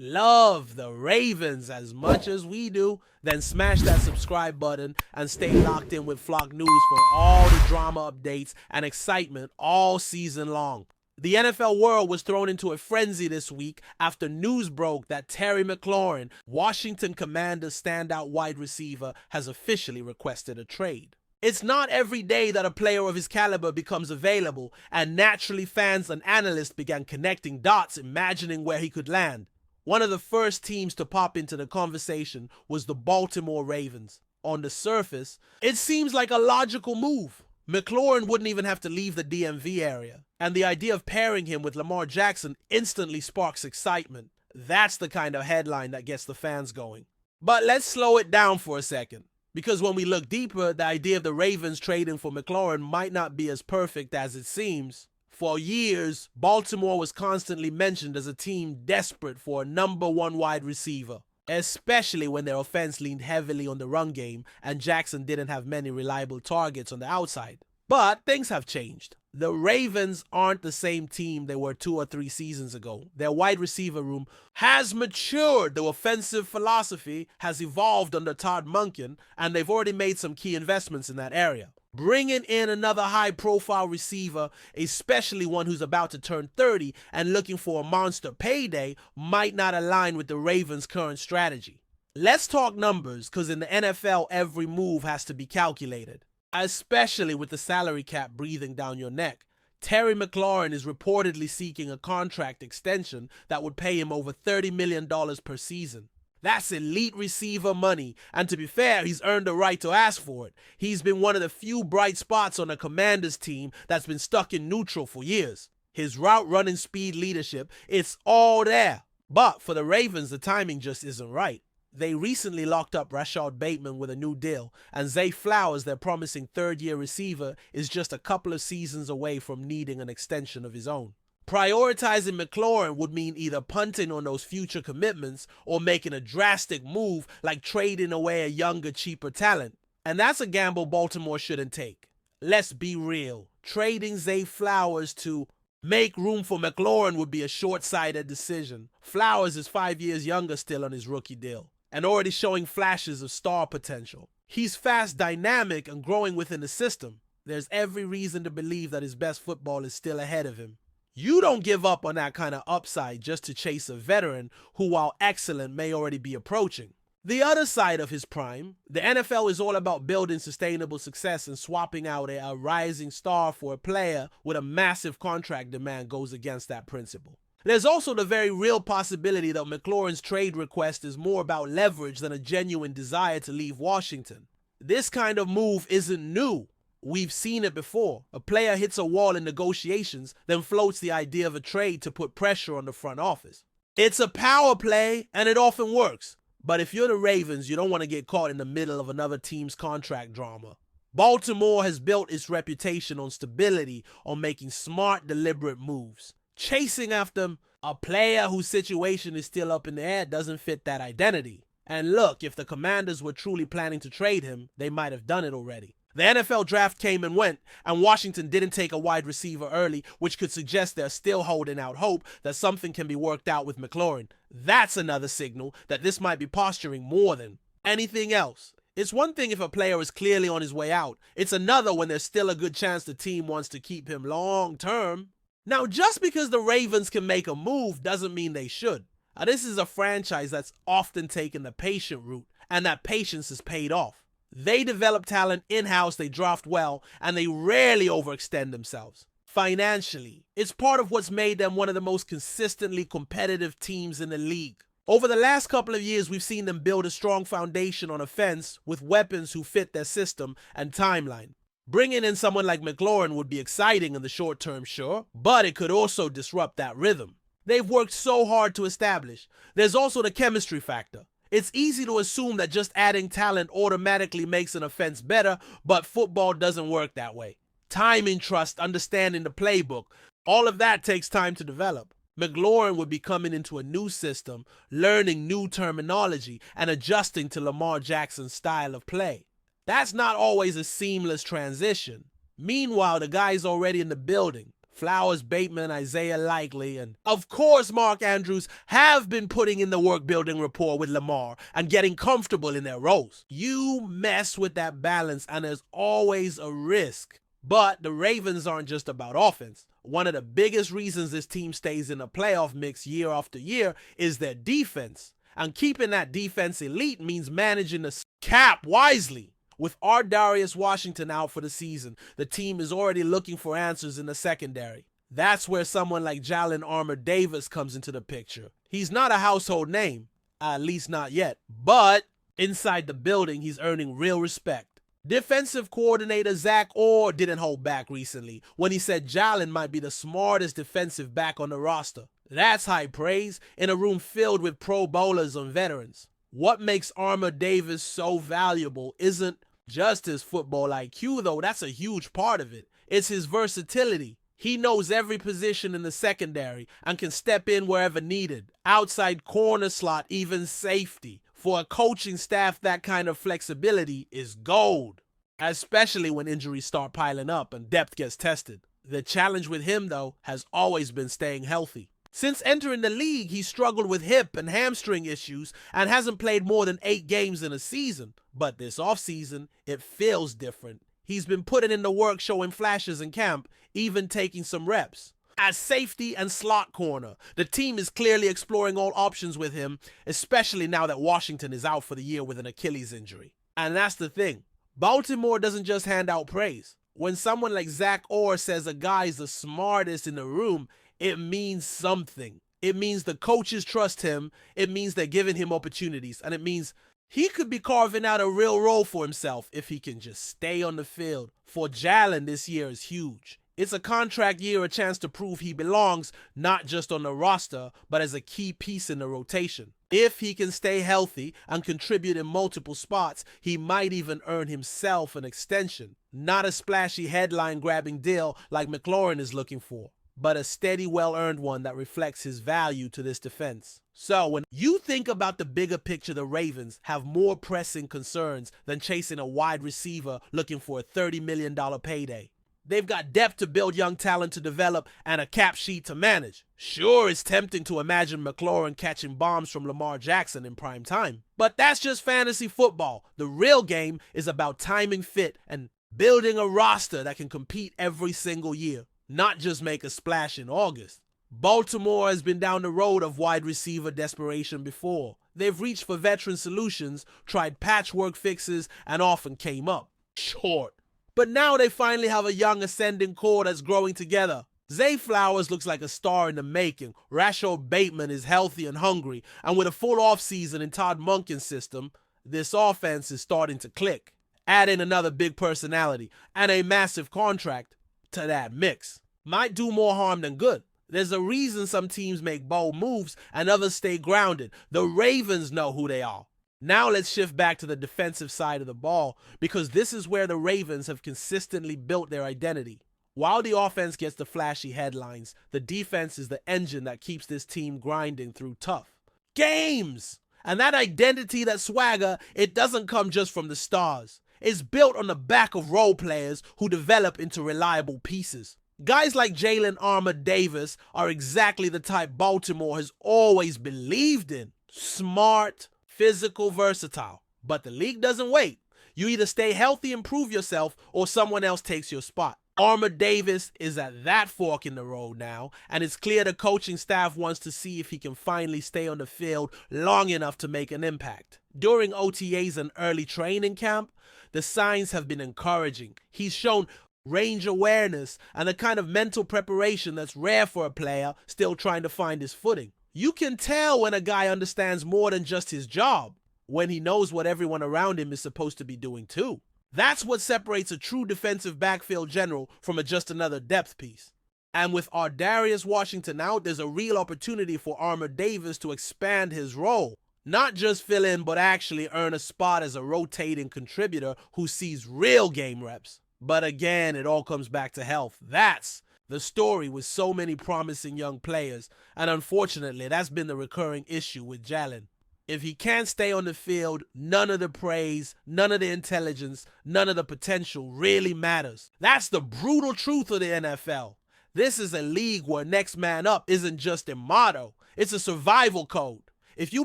love the Ravens as much as we do, then smash that subscribe button and stay locked in with Flock News for all the drama updates and excitement all season long. The NFL world was thrown into a frenzy this week after news broke that Terry McLaurin, Washington Commanders' standout wide receiver, has officially requested a trade. It's not every day that a player of his caliber becomes available, and naturally fans and analysts began connecting dots, imagining where he could land. One of the first teams to pop into the conversation was the Baltimore Ravens. On the surface, it seems like a logical move. McLaurin wouldn't even have to leave the DMV area, and the idea of pairing him with Lamar Jackson instantly sparks excitement. That's the kind of headline that gets the fans going. But let's slow it down for a second, because when we look deeper, the idea of the Ravens trading for McLaurin might not be as perfect as it seems. For years, Baltimore was constantly mentioned as a team desperate for a number one wide receiver, especially when their offense leaned heavily on the run game and Jackson didn't have many reliable targets on the outside. But things have changed. The Ravens aren't the same team they were 2 or 3 seasons ago. Their wide receiver room has matured. The offensive philosophy has evolved under Todd Monken, and they've already made some key investments in that area. Bringing in another high-profile receiver, especially one who's about to turn 30 and looking for a monster payday, might not align with the Ravens' current strategy. Let's talk numbers, because in the NFL, every move has to be calculated, especially with the salary cap breathing down your neck. Terry McLaurin is reportedly seeking a contract extension that would pay him over $30 million per season. That's elite receiver money, and to be fair, he's earned the right to ask for it. He's been one of the few bright spots on a Commanders team that's been stuck in neutral for years. His route running speed leadership, it's all there. But for the Ravens, the timing just isn't right. They recently locked up Rashad Bateman with a new deal, and Zay Flowers, their promising third-year receiver, is just a couple of seasons away from needing an extension of his own. Prioritizing McLaurin would mean either punting on those future commitments or making a drastic move like trading away a younger, cheaper talent. And that's a gamble Baltimore shouldn't take. Let's be real. Trading Zay Flowers to make room for McLaurin would be a short-sighted decision. Flowers is 5 years younger still on his rookie deal, and already showing flashes of star potential. He's fast, dynamic, and growing within the system. There's every reason to believe that his best football is still ahead of him. You don't give up on that kind of upside just to chase a veteran who, while excellent, may already be approaching. The other side of his prime, the NFL is all about building sustainable success, and swapping out a rising star for a player with a massive contract demand goes against that principle. There's also the very real possibility that McLaurin's trade request is more about leverage than a genuine desire to leave Washington. This kind of move isn't new. We've seen it before. A player hits a wall in negotiations, then floats the idea of a trade to put pressure on the front office. It's a power play, and it often works. But if you're the Ravens, you don't want to get caught in the middle of another team's contract drama. Baltimore has built its reputation on stability, on making smart, deliberate moves. Chasing after a player whose situation is still up in the air doesn't fit that identity. And look, if the Commanders were truly planning to trade him, they might have done it already. The NFL draft came and went, and Washington didn't take a wide receiver early, which could suggest they're still holding out hope that something can be worked out with McLaurin. That's another signal that this might be posturing more than anything else. It's one thing if a player is clearly on his way out. It's another when there's still a good chance the team wants to keep him long term. Now, just because the Ravens can make a move doesn't mean they should. This is a franchise that's often taken the patient route, and that patience has paid off. They develop talent in-house, they draft well, and they rarely overextend themselves. Financially, it's part of what's made them one of the most consistently competitive teams in the league. Over the last couple of years, we've seen them build a strong foundation on offense with weapons who fit their system and timeline. Bringing in someone like McLaurin would be exciting in the short term, sure, but it could also disrupt that rhythm they've worked so hard to establish. There's also the chemistry factor. It's easy to assume that just adding talent automatically makes an offense better, but football doesn't work that way. Timing, trust, understanding the playbook, all of that takes time to develop. McLaurin would be coming into a new system, learning new terminology, and adjusting to Lamar Jackson's style of play. That's not always a seamless transition. Meanwhile, the guy's already in the building, Flowers, Bateman, Isaiah Likely, and of course Mark Andrews have been putting in the work building rapport with Lamar and getting comfortable in their roles. You mess with that balance and there's always a risk. But the Ravens aren't just about offense. One of the biggest reasons this team stays in a playoff mix year after year is their defense. And keeping that defense elite means managing the cap wisely. With Darius Washington out for the season, the team is already looking for answers in the secondary. That's where someone like Jalen Armour-Davis comes into the picture. He's not a household name, at least not yet, but inside the building, he's earning real respect. Defensive coordinator Zach Orr didn't hold back recently when he said Jalen might be the smartest defensive back on the roster. That's high praise in a room filled with pro bowlers and veterans. What makes Armour-Davis so valuable isn't just his football IQ, though. That's a huge part of it. It's his versatility. He knows every position in the secondary and can step in wherever needed. Outside corner slot, even safety. For a coaching staff, that kind of flexibility is gold, especially when injuries start piling up and depth gets tested. The challenge with him, though, has always been staying healthy. Since entering the league, he struggled with hip and hamstring issues and hasn't played more than 8 games in a season. But this offseason, it feels different. He's been putting in the work, showing flashes in camp, even taking some reps. As safety and slot corner, the team is clearly exploring all options with him, especially now that Washington is out for the year with an Achilles injury. And that's the thing. Baltimore doesn't just hand out praise. When someone like Zach Orr says a guy is the smartest in the room, it means something. It means the coaches trust him, it means they're giving him opportunities, and it means he could be carving out a real role for himself if he can just stay on the field. For Jalen, this year is huge. It's a contract year, a chance to prove he belongs, not just on the roster, but as a key piece in the rotation. If he can stay healthy and contribute in multiple spots, he might even earn himself an extension. Not a splashy headline-grabbing deal like McLaurin is looking for, but a steady, well-earned one that reflects his value to this defense. So when you think about the bigger picture, the Ravens have more pressing concerns than chasing a wide receiver looking for a $30 million payday. They've got depth to build, young talent to develop, and a cap sheet to manage. Sure, it's tempting to imagine McLaurin catching bombs from Lamar Jackson in prime time, but that's just fantasy football. The real game is about timing fit and building a roster that can compete every single year, not just make a splash in August. Baltimore has been down the road of wide receiver desperation before. They've reached for veteran solutions, tried patchwork fixes, and often came up short. But now they finally have a young ascending core that's growing together. Zay Flowers looks like a star in the making. Rashad Bateman is healthy and hungry. And with a full offseason in Todd Monken's system, this offense is starting to click. Add in another big personality and a massive contract to that mix. Might do more harm than good. There's a reason some teams make bold moves and others stay grounded. The Ravens know who they are. Now let's shift back to the defensive side of the ball, because this is where the Ravens have consistently built their identity. While the offense gets the flashy headlines, the defense is the engine that keeps this team grinding through tough games. And that identity, that swagger, it doesn't come just from the stars. It's built on the back of role players who develop into reliable pieces. Guys like Jalen Armour-Davis are exactly the type Baltimore has always believed in. Smart, physical, versatile. But the league doesn't wait. You either stay healthy and prove yourself, or someone else takes your spot. Armour-Davis is at that fork in the road now, and it's clear the coaching staff wants to see if he can finally stay on the field long enough to make an impact. During OTAs and early training camp, the signs have been encouraging. He's shown range awareness and the kind of mental preparation that's rare for a player still trying to find his footing. You can tell when a guy understands more than just his job, when he knows what everyone around him is supposed to be doing too. That's what separates a true defensive backfield general from just another depth piece. And with Darius Washington out, there's a real opportunity for Armour-Davis to expand his role. Not just fill in, but actually earn a spot as a rotating contributor who sees real game reps. But again, it all comes back to health. That's the story with so many promising young players, and unfortunately, that's been the recurring issue with Jalen. If he can't stay on the field, none of the praise, none of the intelligence, none of the potential really matters. That's the brutal truth of the NFL. This is a league where next man up isn't just a motto, it's a survival code. If you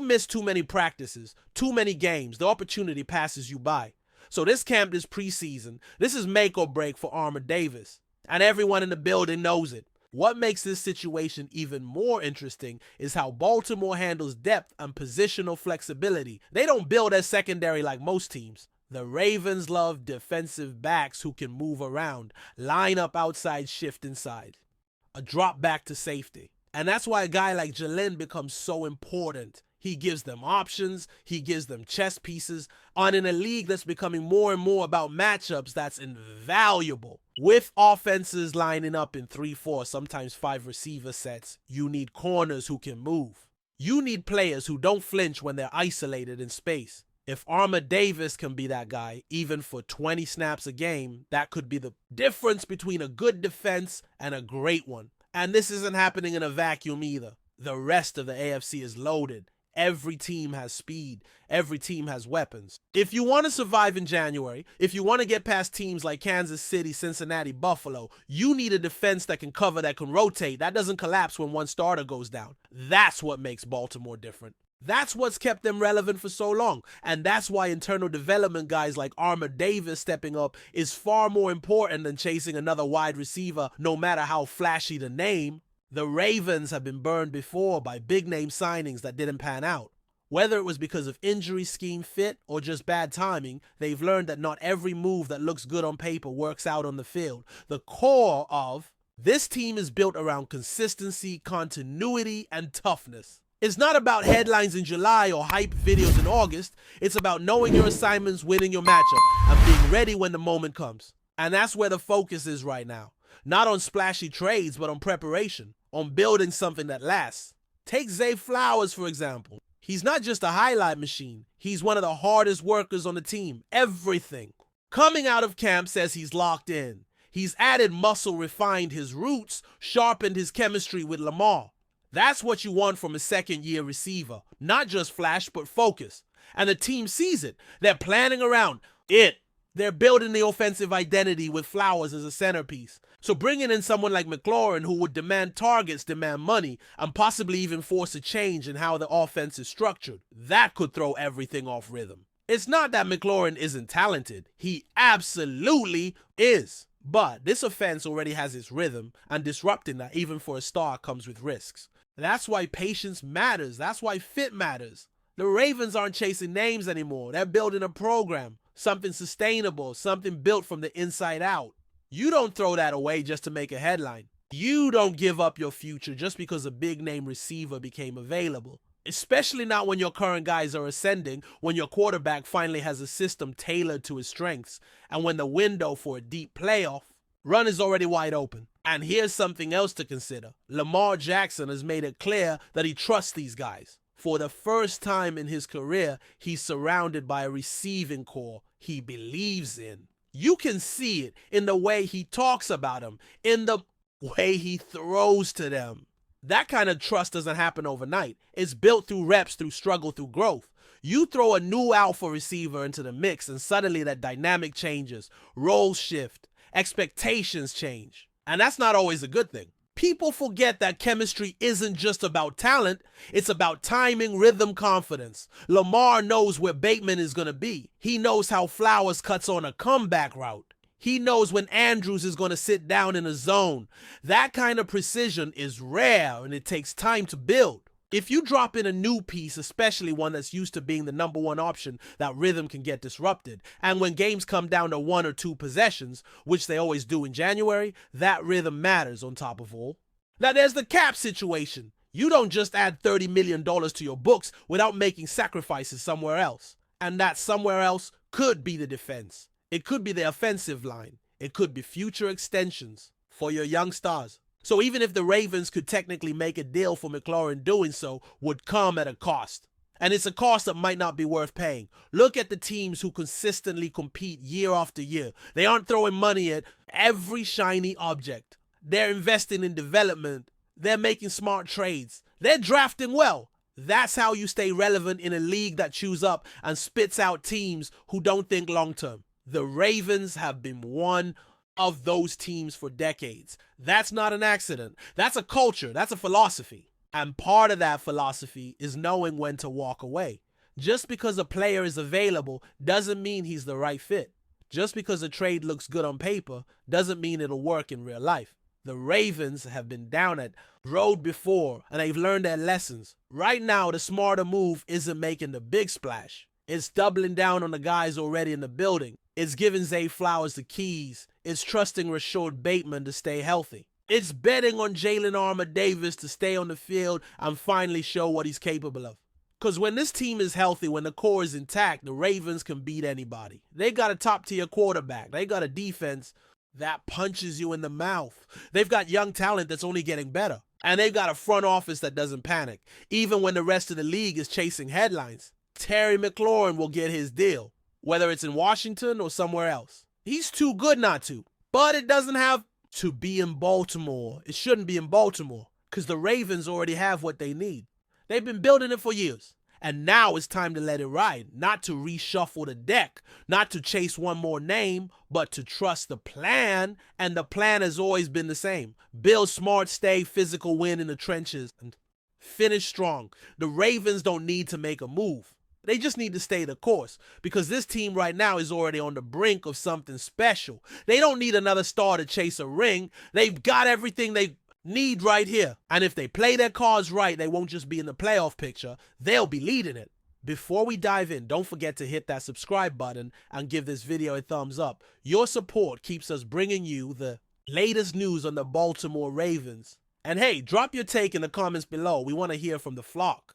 miss too many practices, too many games, the opportunity passes you by. So this camp, this preseason, this is make or break for MARR Davis. And everyone in the building knows it. What makes this situation even more interesting is how Baltimore handles depth and positional flexibility. They don't build a secondary like most teams. The Ravens love defensive backs who can move around, line up outside, shift inside. A drop back to safety. And that's why a guy like Jalen becomes so important. He gives them options, he gives them chess pieces, and in a league that's becoming more and more about matchups, that's invaluable. With offenses lining up in 3-4, sometimes 5 receiver sets, you need corners who can move. You need players who don't flinch when they're isolated in space. If MARR Davis can be that guy, even for 20 snaps a game, that could be the difference between a good defense and a great one. And this isn't happening in a vacuum either. The rest of the AFC is loaded. Every team has speed. Every team has weapons. If you want to survive in January, if you want to get past teams like Kansas City, Cincinnati, Buffalo, you need a defense that can cover, that can rotate, that doesn't collapse when one starter goes down. That's what makes Baltimore different. That's what's kept them relevant for so long. And that's why internal development guys like MARR Davis stepping up is far more important than chasing another wide receiver, no matter how flashy the name. The Ravens have been burned before by big-name signings that didn't pan out. Whether it was because of injury, scheme fit, or just bad timing, they've learned that not every move that looks good on paper works out on the field. The core of this team is built around consistency, continuity, and toughness. It's not about headlines in July or hype videos in August. It's about knowing your assignments, winning your matchup, and being ready when the moment comes. And that's where the focus is right now. Not on splashy trades, but on preparation, on building something that lasts. Take Zay Flowers, for example. He's not just a highlight machine. He's one of the hardest workers on the team. Everything. Coming out of camp says he's locked in. He's added muscle, refined his roots, sharpened his chemistry with Lamar. That's what you want from a second-year receiver. Not just flash, but focus. And the team sees it. They're planning around it. They're building the offensive identity with Flowers as a centerpiece. So bringing in someone like McLaurin who would demand targets, demand money, and possibly even force a change in how the offense is structured, that could throw everything off rhythm. It's not that McLaurin isn't talented. He absolutely is. But this offense already has its rhythm, and disrupting that even for a star comes with risks. That's why patience matters. That's why fit matters. The Ravens aren't chasing names anymore. They're building a program, something sustainable, something built from the inside out. You don't throw that away just to make a headline. You don't give up your future just because a big-name receiver became available. Especially not when your current guys are ascending, when your quarterback finally has a system tailored to his strengths, and when the window for a deep playoff run is already wide open. And here's something else to consider. Lamar Jackson has made it clear that he trusts these guys. For the first time in his career, he's surrounded by a receiving corps he believes in. You can see it in the way he talks about them, in the way he throws to them. That kind of trust doesn't happen overnight. It's built through reps, through struggle, through growth. You throw a new alpha receiver into the mix and suddenly that dynamic changes, roles shift, expectations change. And that's not always a good thing. People forget that chemistry isn't just about talent, it's about timing, rhythm, confidence. Lamar knows where Bateman is going to be. He knows how Flowers cuts on a comeback route. He knows when Andrews is going to sit down in a zone. That kind of precision is rare and it takes time to build. If you drop in a new piece, especially one that's used to being the number one option, that rhythm can get disrupted. And when games come down to 1 or 2 possessions, which they always do in January, that rhythm matters on top of all. Now there's the cap situation. You don't just add $30 million to your books without making sacrifices somewhere else. And that somewhere else could be the defense. It could be the offensive line. It could be future extensions for your young stars. So even if the Ravens could technically make a deal for McLaurin, doing so would come at a cost. And it's a cost that might not be worth paying. Look at the teams who consistently compete year after year. They aren't throwing money at every shiny object. They're investing in development. They're making smart trades. They're drafting well. That's how you stay relevant in a league that chews up and spits out teams who don't think long term. The Ravens have been one of those teams for decades. That's not an accident. That's a culture. That's a philosophy. And part of that philosophy is knowing when to walk away. Just because a player is available doesn't mean he's the right fit. Just because a trade looks good on paper doesn't mean it'll work in real life. The Ravens have been down that road before, and they've learned their lessons. Right now, the smarter move isn't making the big splash. It's doubling down on the guys already in the building. It's giving Zay Flowers the keys. It's trusting Rashad Bateman to stay healthy. It's betting on Jalen Armour-Davis to stay on the field and finally show what he's capable of. Because when this team is healthy, when the core is intact, the Ravens can beat anybody. They got a top-tier quarterback. They got a defense that punches you in the mouth. They've got young talent that's only getting better. And they've got a front office that doesn't panic, even when the rest of the league is chasing headlines. Terry McLaurin will get his deal, whether it's in Washington or somewhere else. He's too good not to. But it doesn't have to be in Baltimore. It shouldn't be in Baltimore, because the Ravens already have what they need. They've been building it for years. And now it's time to let it ride, not to reshuffle the deck, not to chase one more name, but to trust the plan. And the plan has always been the same. Build smart, stay physical, win in the trenches, and finish strong. The Ravens don't need to make a move. They just need to stay the course, because this team right now is already on the brink of something special. They don't need another star to chase a ring. They've got everything they need right here. And if they play their cards right, they won't just be in the playoff picture, they'll be leading it. Before we dive in, don't forget to hit that subscribe button and give this video a thumbs up. Your support keeps us bringing you the latest news on the Baltimore Ravens. And hey, drop your take in the comments below. We want to hear from the flock.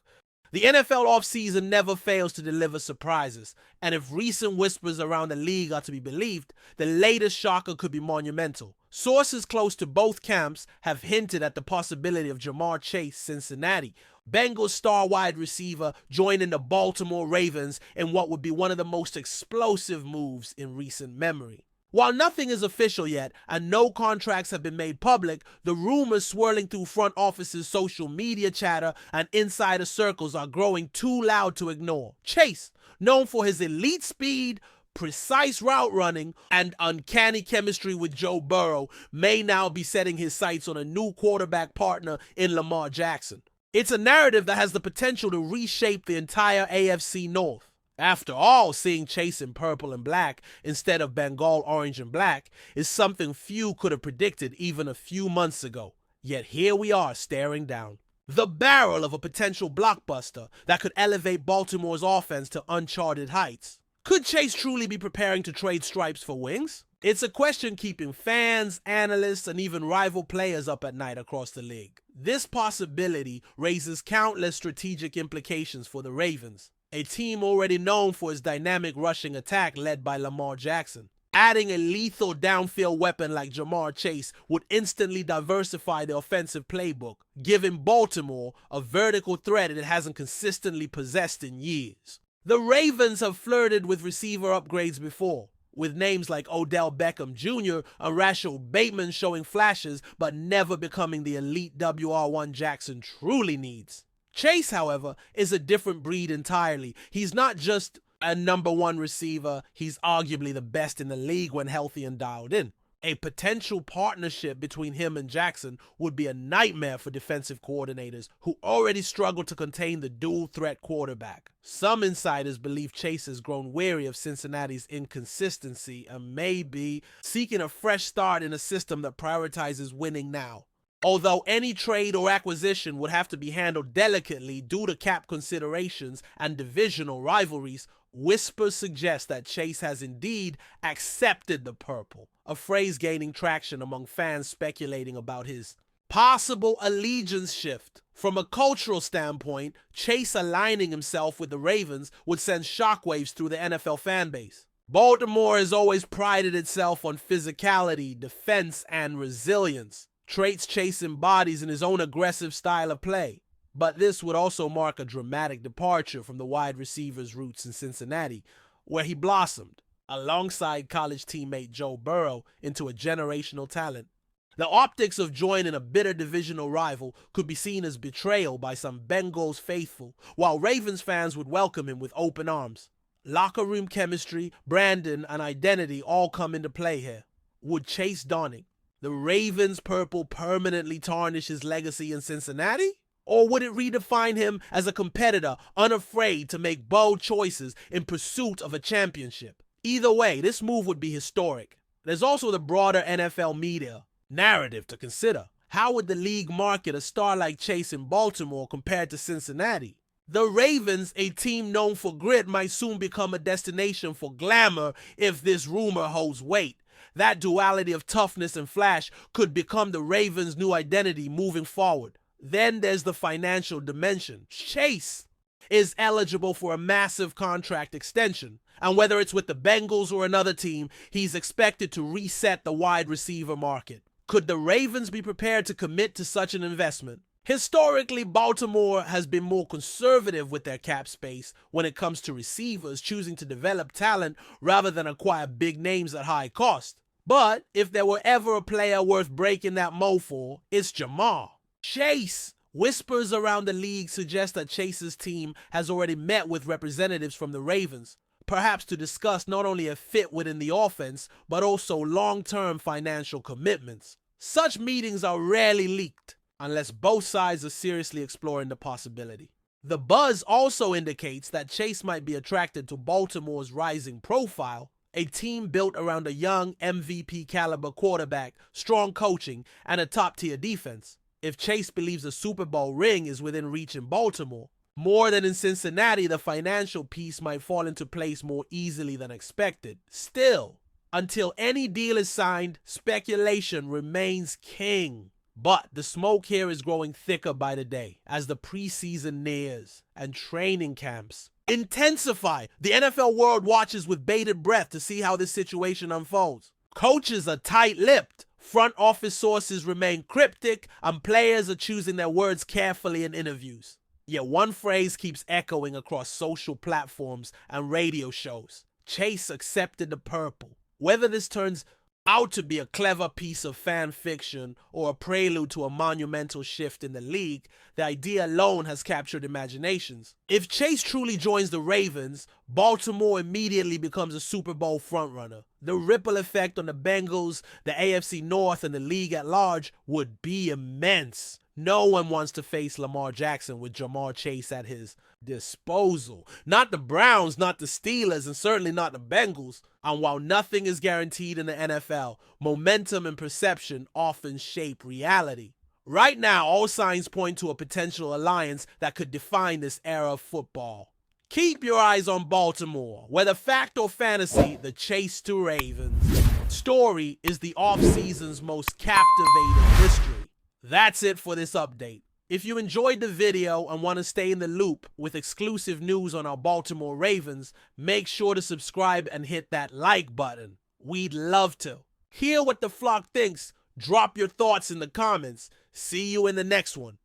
The NFL offseason never fails to deliver surprises, and if recent whispers around the league are to be believed, the latest shocker could be monumental. Sources close to both camps have hinted at the possibility of Ja'Marr Chase, Cincinnati, Bengals star wide receiver, joining the Baltimore Ravens in what would be one of the most explosive moves in recent memory. While nothing is official yet and no contracts have been made public, the rumors swirling through front offices, social media chatter, and insider circles are growing too loud to ignore. Chase, known for his elite speed, precise route running, and uncanny chemistry with Joe Burrow, may now be setting his sights on a new quarterback partner in Lamar Jackson. It's a narrative that has the potential to reshape the entire AFC North. After all, seeing Chase in purple and black instead of Bengal orange and black is something few could have predicted even a few months ago. Yet here we are staring down the barrel of a potential blockbuster that could elevate Baltimore's offense to uncharted heights. Could Chase truly be preparing to trade stripes for wings? It's a question keeping fans, analysts, and even rival players up at night across the league. This possibility raises countless strategic implications for the Ravens, a team already known for its dynamic rushing attack led by Lamar Jackson. Adding a lethal downfield weapon like Ja'Marr Chase would instantly diversify the offensive playbook, giving Baltimore a vertical threat it hasn't consistently possessed in years. The Ravens have flirted with receiver upgrades before, with names like Odell Beckham Jr. and Rashad Bateman showing flashes but never becoming the elite WR1 Jackson truly needs. Chase, however, is a different breed entirely. He's not just a number one receiver, he's arguably the best in the league when healthy and dialed in. A potential partnership between him and Jackson would be a nightmare for defensive coordinators who already struggle to contain the dual-threat quarterback. Some insiders believe Chase has grown weary of Cincinnati's inconsistency and may be seeking a fresh start in a system that prioritizes winning now. Although any trade or acquisition would have to be handled delicately due to cap considerations and divisional rivalries, whispers suggest that Chase has indeed accepted the purple, a phrase gaining traction among fans speculating about his possible allegiance shift. From a cultural standpoint, Chase aligning himself with the Ravens would send shockwaves through the NFL fanbase. Baltimore has always prided itself on physicality, defense, and resilience, traits Chase embodies in his own aggressive style of play. But this would also mark a dramatic departure from the wide receiver's roots in Cincinnati, where he blossomed, alongside college teammate Joe Burrow, into a generational talent. The optics of joining a bitter divisional rival could be seen as betrayal by some Bengals faithful, while Ravens fans would welcome him with open arms. Locker room chemistry, branding, and identity all come into play here. would Chase donning the Ravens purple permanently tarnish his legacy in Cincinnati? Or would it redefine him as a competitor unafraid to make bold choices in pursuit of a championship? Either way, this move would be historic. There's also the broader NFL media narrative to consider. How would the league market a star like Chase in Baltimore compared to Cincinnati? The Ravens, a team known for grit, might soon become a destination for glamour if this rumor holds weight. That duality of toughness and flash could become the Ravens' new identity moving forward. Then there's the financial dimension. Chase is eligible for a massive contract extension, and whether it's with the Bengals or another team, he's expected to reset the wide receiver market. Could the Ravens be prepared to commit to such an investment? Historically, Baltimore has been more conservative with their cap space when it comes to receivers, choosing to develop talent rather than acquire big names at high cost. But if there were ever a player worth breaking that mold for, it's MARR. Chase. Whispers around the league suggest that Chase's team has already met with representatives from the Ravens, perhaps to discuss not only a fit within the offense, but also long-term financial commitments. Such meetings are rarely leaked, unless both sides are seriously exploring the possibility. The buzz also indicates that Chase might be attracted to Baltimore's rising profile, a team built around a young MVP-caliber quarterback, strong coaching, and a top-tier defense. If Chase believes a Super Bowl ring is within reach in Baltimore, more than in Cincinnati, the financial piece might fall into place more easily than expected. Still, until any deal is signed, speculation remains king. But the smoke here is growing thicker by the day as the preseason nears and training camps intensify. The NFL world watches with bated breath to see how this situation unfolds. Coaches are tight-lipped. Front office sources remain cryptic, and players are choosing their words carefully in interviews. Yet one phrase keeps echoing across social platforms and radio shows. Chase accepted the purple. Whether this turns out to be a clever piece of fan fiction or a prelude to a monumental shift in the league, the idea alone has captured imaginations. If Chase truly joins the Ravens, Baltimore immediately becomes a Super Bowl frontrunner. The ripple effect on the Bengals, the AFC North, and the league at large would be immense. No one wants to face Lamar Jackson with Ja'Marr Chase at his disposal. Not the Browns, not the Steelers, and certainly not the Bengals. And while nothing is guaranteed in the NFL, momentum and perception often shape reality. Right now, all signs point to a potential alliance that could define this era of football. Keep your eyes on Baltimore. Whether fact or fantasy, the chase to Ravens story is the offseason's most captivating history. That's it for this update. If you enjoyed the video and want to stay in the loop with exclusive news on our Baltimore Ravens, make sure to subscribe and hit that like button. We'd love to hear what the flock thinks. Drop your thoughts in the comments. See you in the next one.